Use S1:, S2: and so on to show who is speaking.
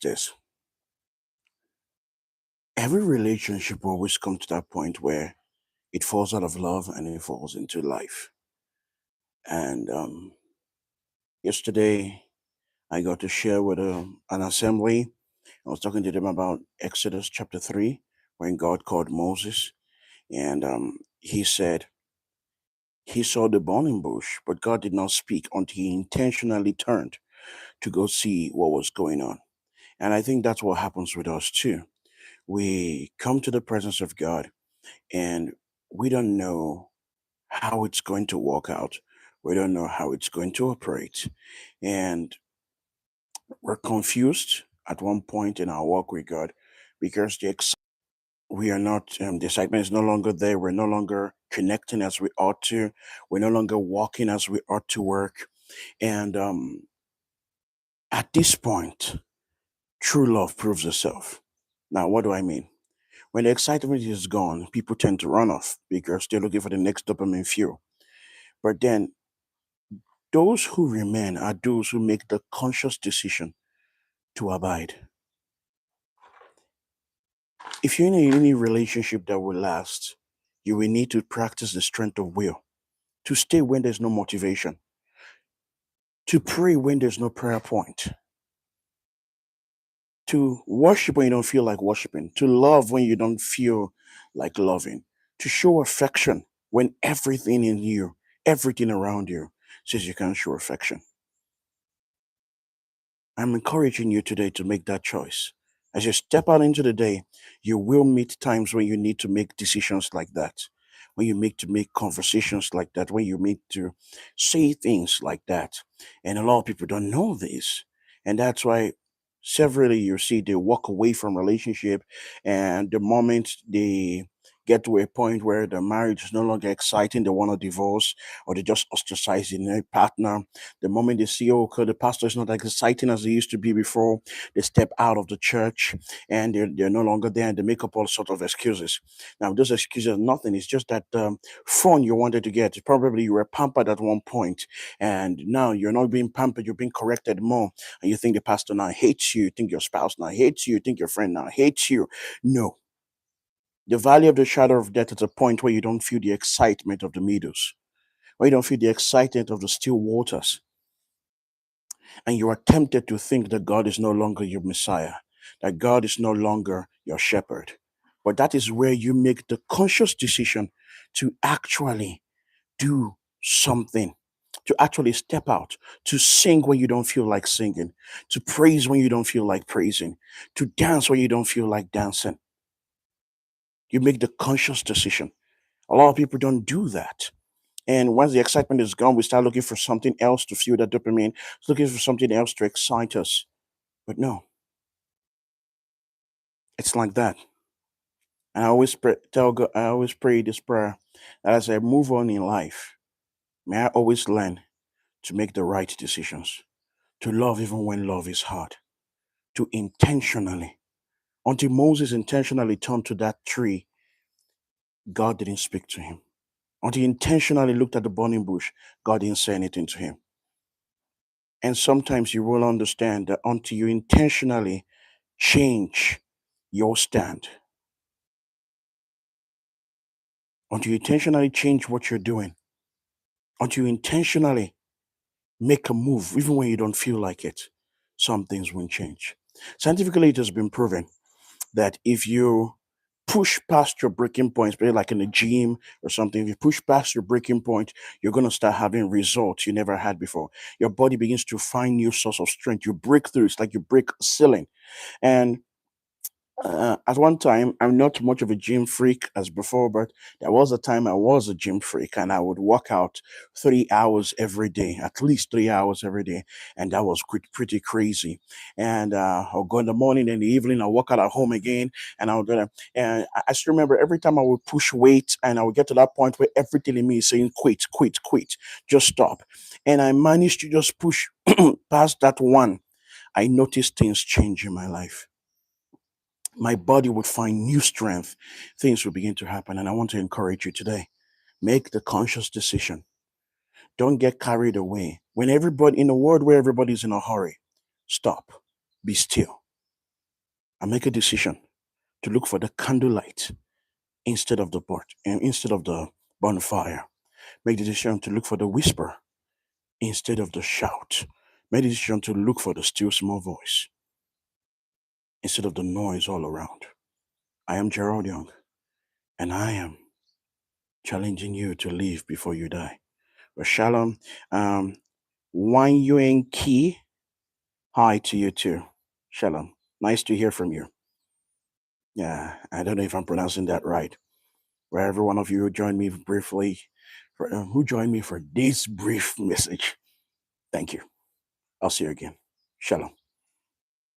S1: this. Every relationship will always come to that point where it falls out of love and it falls into life. And yesterday, I got to share with an assembly. I was talking to them about Exodus chapter 3, when God called Moses. And he said he saw the burning bush, but God did not speak until he intentionally turned to go see what was going on. And I think that's what happens with us too. We come to the presence of God and we don't know how it's going to work out. We don't know how it's going to operate. And we're confused at one point in our walk with God because we are not, the excitement is no longer there. We're no longer connecting as we ought to. We're no longer walking as we ought to work. And at this point, true love proves itself. Now, what do I mean? When the excitement is gone, people tend to run off because they're looking for the next dopamine fuel. But then those who remain are those who make the conscious decision to abide. If you're in any relationship that will last, you will need to practice the strength of will, to stay when there's no motivation, to pray when there's no prayer point, to worship when you don't feel like worshiping, to love when you don't feel like loving, to show affection when everything in you, everything around you says you can't show affection. I'm encouraging you today to make that choice. As you step out into the day, you will meet times when you need to make decisions like that, when you make to make conversations like that, when you need to say things like that. And a lot of people don't know this. And that's why severally you see they walk away from relationship, and the moment they get to a point where the marriage is no longer exciting, they want to divorce, or they just ostracizing their partner. The moment they see, oh, okay, the pastor is not as exciting as he used to be before, they step out of the church and they're no longer there, and they make up all sort of excuses. Now, those excuses are nothing. It's just that phone you wanted to get. Probably you were pampered at one point, and now you're not being pampered, you're being corrected more. And you think the pastor now hates you, you think your spouse now hates you, you think your friend now hates you. No. The valley of the shadow of death is a point where you don't feel the excitement of the meadows, where you don't feel the excitement of the still waters, and you are tempted to think that God is no longer your Messiah, that God is no longer your shepherd. But that is where you make the conscious decision to actually do something, to actually step out, to sing when you don't feel like singing, to praise when you don't feel like praising, to dance when you don't feel like dancing. You make the conscious decision. A lot of people don't do that. And once the excitement is gone, we start looking for something else to fuel that dopamine, looking for something else to excite us. But no, it's like that. And I always tell God, I always pray this prayer that as I move on in life, may I always learn to make the right decisions, to love even when love is hard, to intentionally. Until Moses intentionally turned to that tree, God didn't speak to him. Until he intentionally looked at the burning bush, God didn't say anything to him. And sometimes you will understand that until you intentionally change your stand, until you intentionally change what you're doing, until you intentionally make a move, even when you don't feel like it, some things won't change. Scientifically, it has been proven that if you push past your breaking points, maybe like in a gym or something, if you push past your breaking point, you're going to start having results you never had before. Your body begins to find new source of strength. You break through. It's like you break a ceiling. And at one time, I'm not much of a gym freak as before, but there was a time I was a gym freak and I would work out 3 hours every day, at least 3 hours every day. And that was pretty crazy. And I'll go in the morning and the evening, I'll work out at home again. And I'll do that. And I still remember every time I would push weight and I would get to that point where everything in me is saying, quit, quit, quit, just stop. And I managed to just push past that one. I noticed things change in my life. My body would find new strength. Things will begin to happen. And I want to encourage you today. Make the conscious decision. Don't get carried away. When everybody, in a world where everybody's in a hurry, stop. Be still. and make a decision to look for the candlelight instead of the bonfire. Make the decision to look for the whisper instead of the shout. Make the decision to look for the still small voice instead of the noise all around. I am Gerald Young, and I am challenging you to live before you die. Well, Shalom, um, Wan Yuen Ki, hi to you too. Shalom, nice to hear from you. Yeah, I don't know if I'm pronouncing that right. For every one of you who joined me briefly, who joined me for this brief message, thank you. I'll see you again. Shalom.